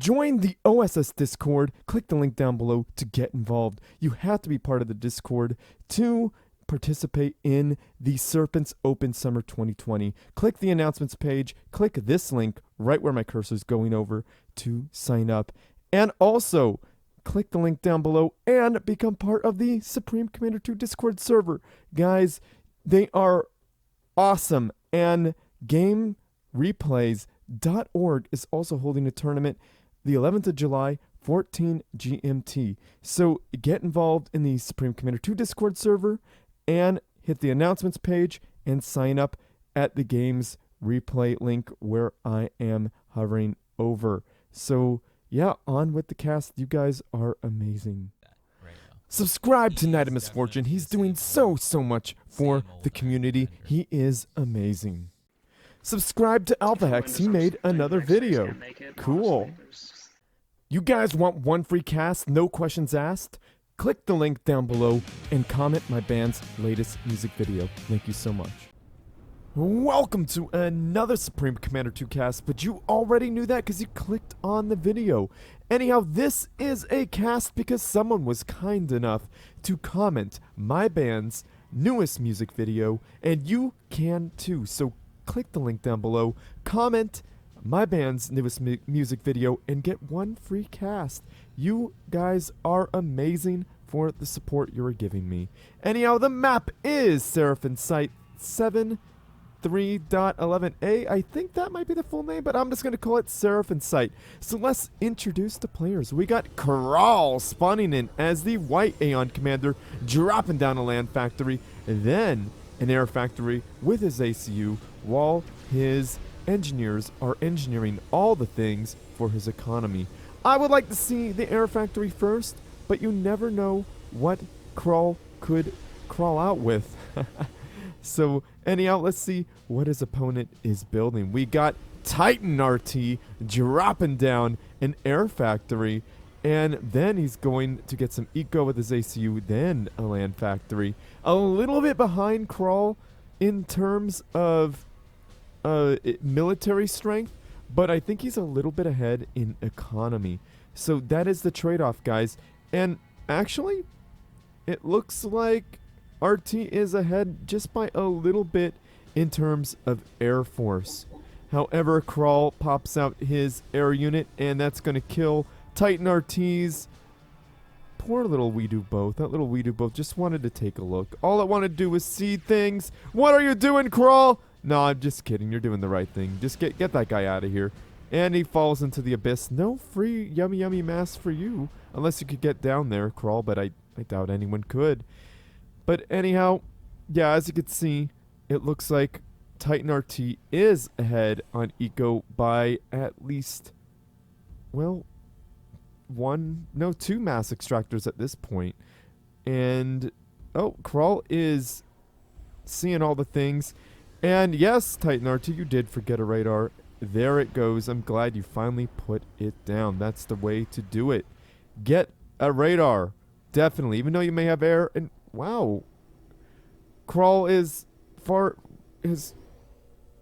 Join the OSS Discord. Click the link down below to get involved. You have to be part of the Discord to participate in the Serpents Open Summer 2020. Click the announcements page. Click this link right where my cursor is going over to sign up. And also, click the link down below and become part of the Supreme Commander 2 Discord server. Guys, they are awesome. And GameReplays.org is also holding a tournament the 11th of July, 14 GMT. So get involved in the Supreme Commander 2 Discord server and hit the announcements page and sign up at the game's replay link where I am hovering over. So yeah, on with the cast. You guys are amazing. Subscribe to Night of Misfortune. He's doing so much for the community. He is amazing. Subscribe to Alpha Hex. He made another video. Cool. You guys want one free cast, no questions asked? Click the link down below and comment my band's latest music video. Thank you so much. Welcome to another Supreme Commander 2 cast, but you already knew that because you clicked on the video. Anyhow, this is a cast because someone was kind enough to comment my band's newest music video, and you can too. So click the link down below, comment my band's newest music video, and get one free cast. You guys are amazing for the support you are giving me. Anyhow, the map is Seraphim VII 3.11a. I think that might be the full name, but I'm just going to call it Seraphim VII. So let's introduce the players. We got Krawl spawning in as the White Aeon Commander, dropping down a land factory, and then an air factory with his ACU, while his engineers are engineering all the things for his economy. I would like to see the air factory first, but you never know what Krawl could crawl out with. So anyhow, let's see what his opponent is building. We got TitanRT dropping down an air factory, and then he's going to get some eco with his ACU, then a land factory. A little bit behind Krawl in terms of military strength, but I think he's a little bit ahead in economy. So that is the trade-off, guys. And actually, it looks like RT is ahead just by a little bit in terms of Air Force. However, Krawl pops out his air unit, and that's going to kill TitanRT's. Poor little We Do Both. That little We Do Both just wanted to take a look. All it wanted to do was see things. What are you doing, Krawl? No, I'm just kidding. You're doing the right thing. Just get that guy out of here. And he falls into the abyss. No free yummy mass for you. Unless you could get down there, Krawl, but I doubt anyone could. But anyhow, yeah, as you can see, it looks like TitanRT is ahead on eco by at least, well, two mass extractors at this point. And, oh, Krawl is seeing all the things. And yes, TitanRT, you did forget a radar. There it goes. I'm glad you finally put it down. That's the way to do it. Get a radar. Definitely. Even though you may have air. And wow. Krawl has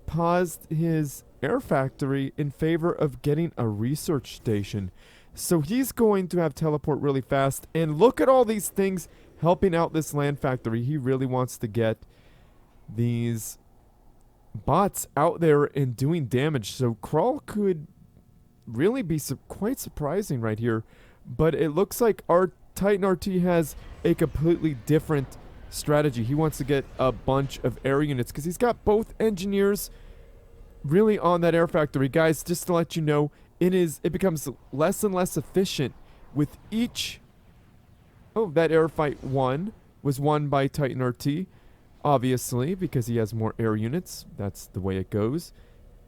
paused his air factory in favor of getting a research station. So he's going to have teleport really fast. And look at all these things helping out this land factory. He really wants to get these bots out there and doing damage. So Krawl could really be quite surprising right here. But it looks like our TitanRT has a completely different strategy. He wants to get a bunch of air units because he's got both engineers really on that air factory. Guys, just to let you know, it becomes less and less efficient with each. Oh, that air fight was won by TitanRT. Obviously, because he has more air units. That's the way it goes.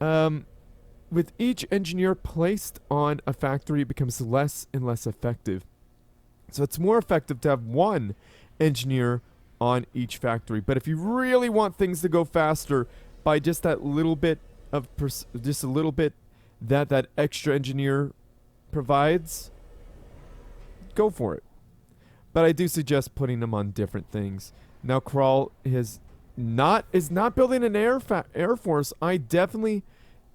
With each engineer placed on a factory, it becomes less and less effective. So it's more effective to have one engineer on each factory. But if you really want things to go faster by just that little bit of that extra engineer provides, go for it. But I do suggest putting them on different things. Now Krawl is not building an air force. I definitely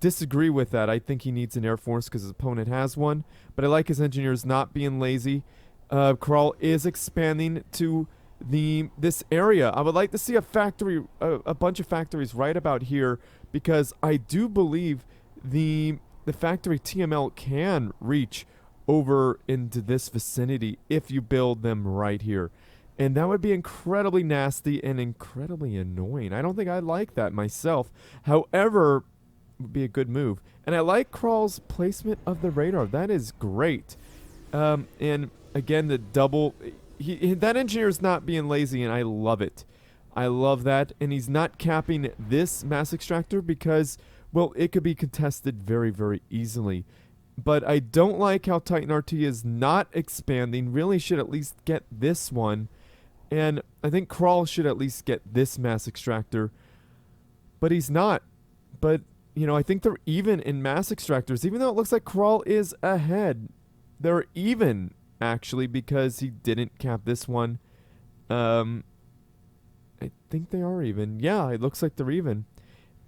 disagree with that. I think he needs an Air Force because his opponent has one. But I like his engineers not being lazy. Krawl is expanding to this area. I would like to see a factory, a bunch of factories right about here, because I do believe the factory TML can reach over into this vicinity if you build them right here. And that would be incredibly nasty and incredibly annoying. I don't think I like that myself. However, it would be a good move. And I like Krawl's placement of the radar. That is great. And again, the double... that engineer's not being lazy, and I love it. I love that. And he's not capping this mass extractor because, well, it could be contested very, very easily. But I don't like how TitanRT is not expanding. Really should at least get this one. And I think Krawl should at least get this mass extractor. But he's not. But, you know, I think they're even in mass extractors. Even though it looks like Krawl is ahead. They're even, actually, because he didn't cap this one. I think they are even. Yeah, it looks like they're even.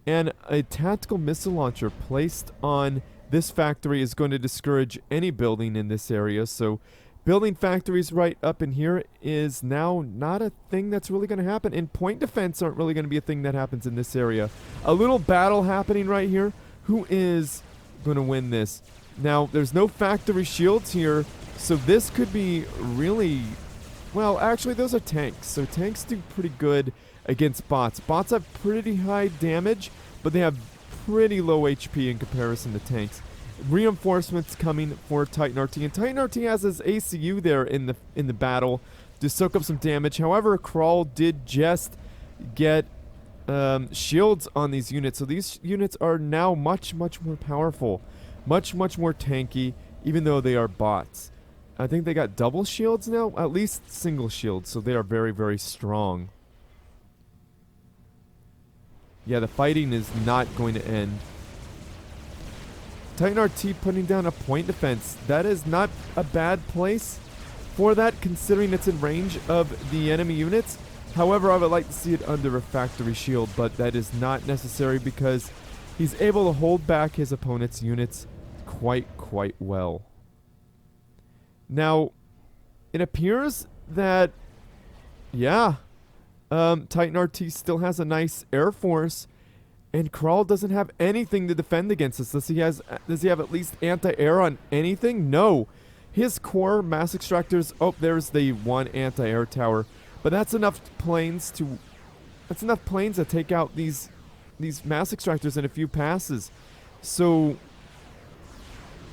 And a tactical missile launcher placed on this factory is going to discourage any building in this area. So building factories right up in here is now not a thing that's really going to happen. And point defense aren't really going to be a thing that happens in this area. A little battle happening right here. Who is going to win this? Now, there's no factory shields here, so this could be really... Well, actually, those are tanks. So tanks do pretty good against bots. Bots have pretty high damage, but they have pretty low HP in comparison to tanks. Reinforcements coming for TitanRT, and TitanRT has his ACU there in the battle to soak up some damage. However, Krawl did just get shields on these units, so these units are now much more powerful, much more tanky, even though they are bots. I think they got double shields now, at least single shields, so they are very strong. Yeah, the fighting is not going to end. TitanRT putting down a point defense. That is not a bad place for that, considering it's in range of the enemy units. However, I would like to see it under a factory shield, but that is not necessary because he's able to hold back his opponent's units quite well. Now, it appears that, yeah, TitanRT still has a nice Air Force, and Krawl doesn't have anything to defend against this. Does he have at least anti-air on anything? No. His core mass extractors, oh, there's the one anti-air tower, but that's enough planes to take out these mass extractors in a few passes. So,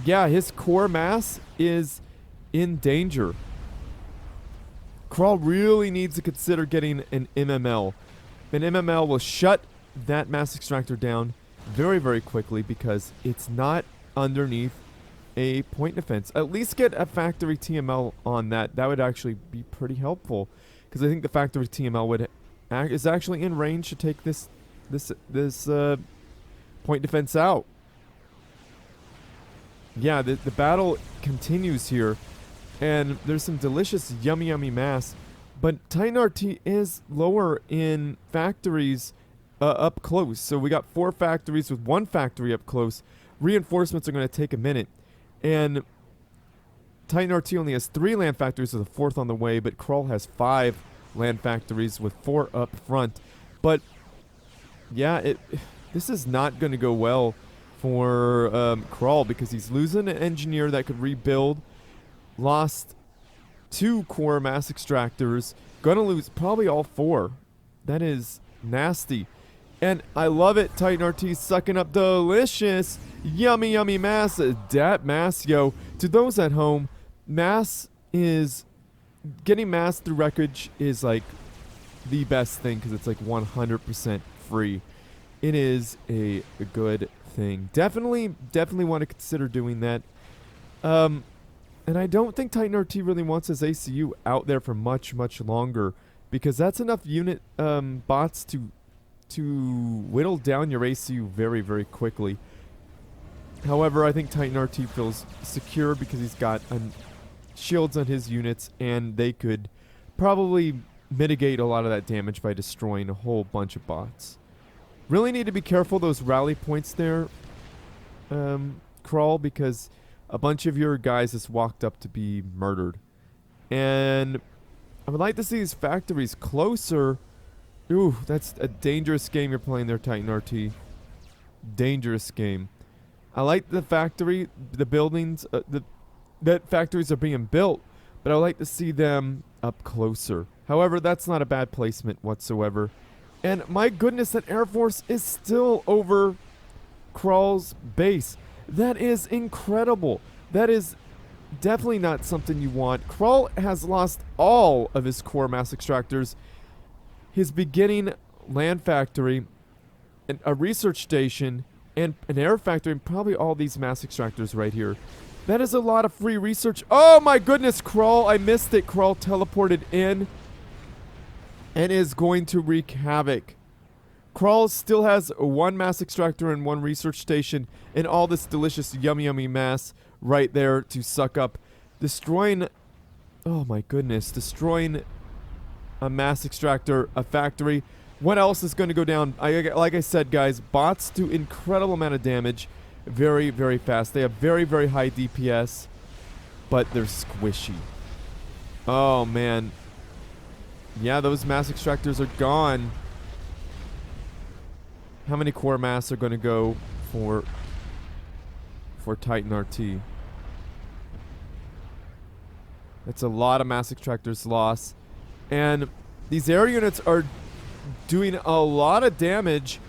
yeah, his core mass is in danger. Krawl really needs to consider getting an MML. An MML will shut that mass extractor down very quickly because it's not underneath a point defense. At least get a factory TML on that. That would actually be pretty helpful because I think the factory TML is actually in range to take this point defense out. Yeah, the battle continues here, and there's some delicious yummy mass, but TitanRT is lower in factories up close. So we got 4 factories with 1 factory up close. Reinforcements are going to take a minute, and TitanRT only has 3 land factories with a 4th on the way, but Krawl has 5 land factories with 4 up front. But yeah, this is not going to go well for Krawl because he's losing an engineer that could rebuild, lost 2 core mass extractors, gonna lose probably all 4. That is nasty. And I love it, TitanRT sucking up delicious, yummy mass. Dat mass, yo. To those at home, getting mass through wreckage is like the best thing because it's like 100% free. It is a good thing. Definitely want to consider doing that. And I don't think TitanRT really wants his ACU out there for much longer because that's enough unit bots to whittle down your ACU very quickly. However, I think TitanRT feels secure because he's got shields on his units, and they could probably mitigate a lot of that damage by destroying a whole bunch of bots. Really need to be careful those rally points there. Krawl, because a bunch of your guys just walked up to be murdered. And I would like to see these factories closer. Ooh, that's a dangerous game you're playing there, TitanRT. Dangerous game. I like the factory, the buildings, that factories are being built, but I would like to see them up closer. However, that's not a bad placement whatsoever. And my goodness, that Air Force is still over Krawl's base. That is incredible. That is definitely not something you want. Krawl has lost all of his core mass extractors, his beginning land factory, a research station, and an air factory, and probably all these mass extractors right here. That is a lot of free research. Oh my goodness, Krawl, I missed it. Krawl teleported in and is going to wreak havoc. Krawl still has one mass extractor and one research station, and all this delicious yummy mass right there to suck up. Destroying, oh my goodness, destroying a mass extractor, a factory. What else is going to go down? Like I said, guys, bots do incredible amount of damage very, very fast. They have very, very high DPS, but they're squishy. Oh, man. Yeah, those mass extractors are gone. How many core mass are going to go for TitanRT? That's a lot of mass extractors lost. And these air units are doing a lot of damage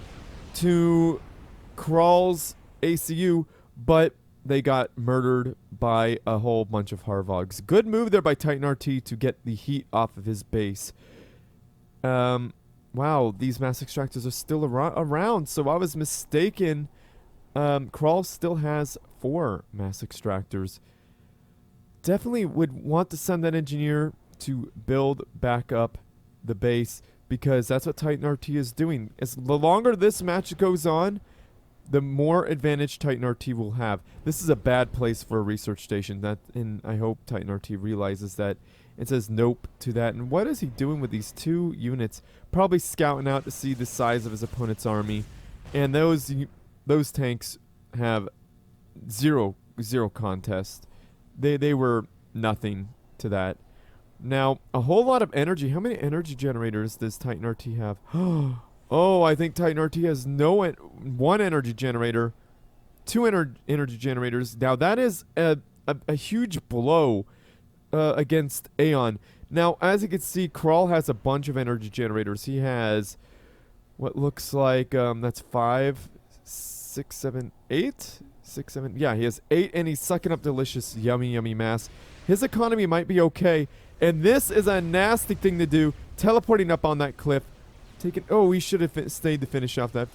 to Krawl's ACU, but they got murdered by a whole bunch of Harvogs. Good move there by TitanRT to get the heat off of his base. Wow, these mass extractors are still around, so I was mistaken. Krawl still has 4 mass extractors. Definitely would want to send that engineer to build back up the base, because that's what TitanRT is doing. The longer this match goes on, the more advantage TitanRT will have. This is a bad place for a research station, and I hope TitanRT realizes that. It says nope to that. And what is he doing with these 2 units? Probably scouting out to see the size of his opponent's army. And those tanks have zero contest. They were nothing to that. Now, a whole lot of energy. How many energy generators does TitanRT have? Oh, I think TitanRT has one energy generator, 2 energy generators. Now, that is a huge blow against Aeon. Now, as you can see, Krawl has a bunch of energy generators. He has what looks like, that's 5, 6, 7, 8? 6, 7. Yeah, he has 8, and he's sucking up delicious, yummy mass. His economy might be okay. And this is a nasty thing to do. Teleporting up on that cliff. Oh, he should have stayed to finish off that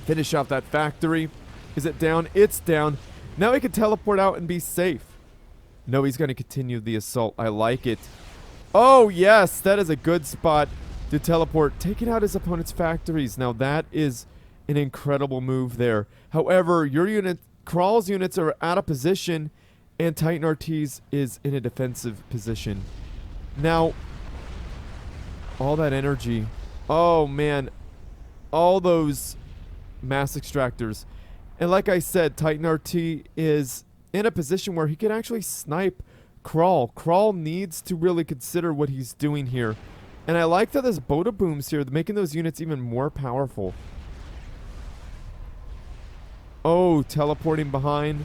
factory. Is it down? It's down. Now he can teleport out and be safe. No, he's going to continue the assault. I like it. Oh, yes. That is a good spot to teleport. Taking out his opponent's factories. Now, that is an incredible move there. However, Krawl's units are out of position, and TitanRT's is in a defensive position. Now, all that energy. Oh, man. All those mass extractors. And like I said, TitanRT is in a position where he can actually snipe Krawl. Krawl needs to really consider what he's doing here. And I like that there's Boda Booms here, making those units even more powerful. Oh, teleporting behind.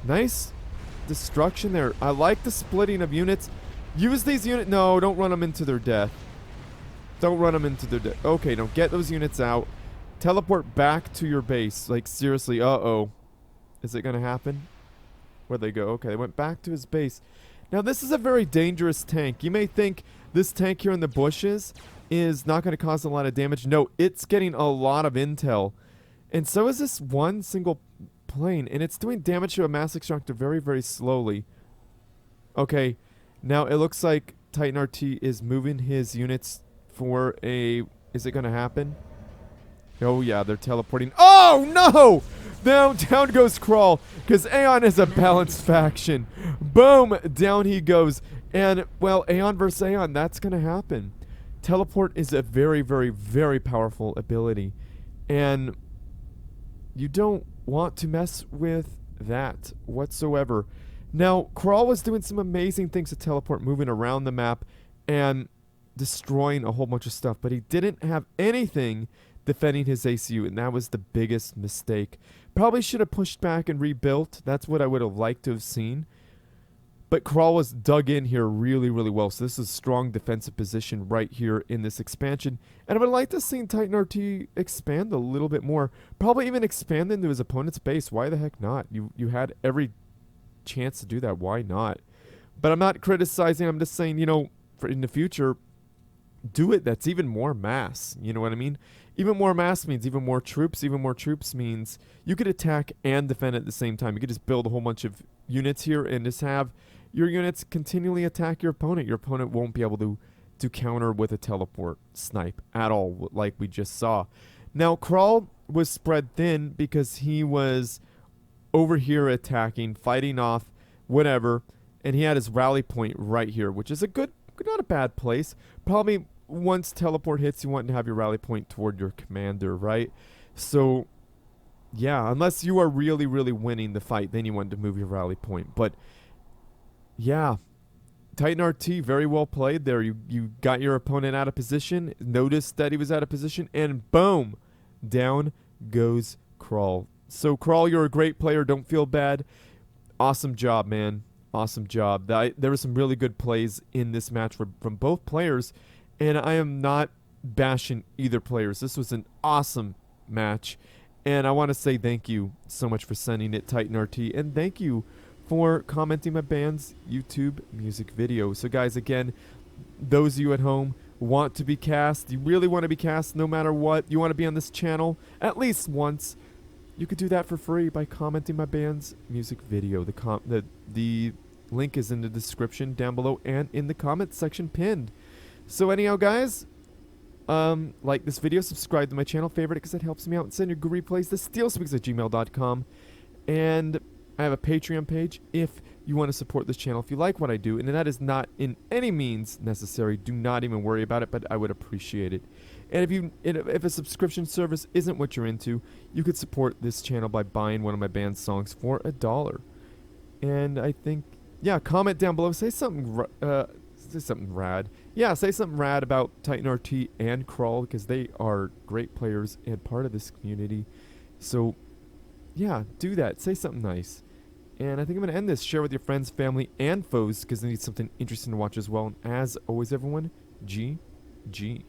Nice destruction there. I like the splitting of units. Use these units. No, don't run them into their death. Don't run them into their death. Okay, now get those units out. Teleport back to your base. Like, seriously, uh-oh. Is it going to happen? Where'd they go? Okay, they went back to his base. Now, this is a very dangerous tank. You may think this tank here in the bushes is not going to cause a lot of damage. No, it's getting a lot of intel. And so is this one single plane. And it's doing damage to a mass extractor very, very slowly. Okay, now it looks like TitanRT is moving his units for a... Is it going to happen? Oh, yeah, they're teleporting. Oh, no! Down goes Krawl, because Aeon is a balanced faction. Boom! Down he goes. And, well, Aeon versus Aeon, that's going to happen. Teleport is a very, very, very powerful ability. And You don't want to mess with that whatsoever. Now, Krawl was doing some amazing things to teleport, moving around the map and destroying a whole bunch of stuff, but he didn't have anything defending his ACU, and that was the biggest mistake. Probably should have pushed back and rebuilt. That's what I would have liked to have seen. But Krawl was dug in here really, really well. So this is a strong defensive position right here in this expansion. And I would like to see TitanRT expand a little bit more. Probably even expand into his opponent's base. Why the heck not? You had every chance to do that. Why not? But I'm not criticizing. I'm just saying, you know, for in the future, do it. That's even more mass. You know what I mean? Even more mass means even more troops. Even more troops means you could attack and defend at the same time. You could just build a whole bunch of units here and just have your units continually attack your opponent. Your opponent won't be able to counter with a teleport snipe at all, like we just saw. Now, Krawl was spread thin because he was over here attacking, fighting off whatever, and he had his rally point right here, which is a good, not a bad place. Probably once teleport hits, you want to have your rally point toward your commander, right? So, yeah, unless you are really, really winning the fight, then you want to move your rally point. But yeah, TitanRT, very well played there. You got your opponent out of position, noticed that he was out of position, and boom, down goes Krawl. So Krawl, you're a great player. Don't feel bad. Awesome job, man. Awesome job. There were some really good plays in this match from both players, and I am not bashing either players. This was an awesome match, and I want to say thank you so much for sending it, TitanRT, and thank you for commenting my band's YouTube music video. So guys, again, those of you at home want to be cast, you really want to be cast no matter what, you want to be on this channel at least once, you could do that for free by commenting my band's music video. The link is in the description down below and in the comment section pinned. So anyhow, guys, like this video, subscribe to my channel, favorite it because it helps me out, and send your good replays to steelspeaks@gmail.com. And I have a Patreon page if you want to support this channel, if you like what I do, and that is not in any means necessary. Do not even worry about it, but I would appreciate it. And if a subscription service isn't what you're into, you could support this channel by buying one of my band's songs for $1. And I think, yeah, comment down below, say something rad. Yeah, say something rad about TitanRT and Krawl, because they are great players and part of this community. So yeah, do that. Say something nice. And I think I'm going to end this. Share with your friends, family, and foes because they need something interesting to watch as well. And as always, everyone, GG.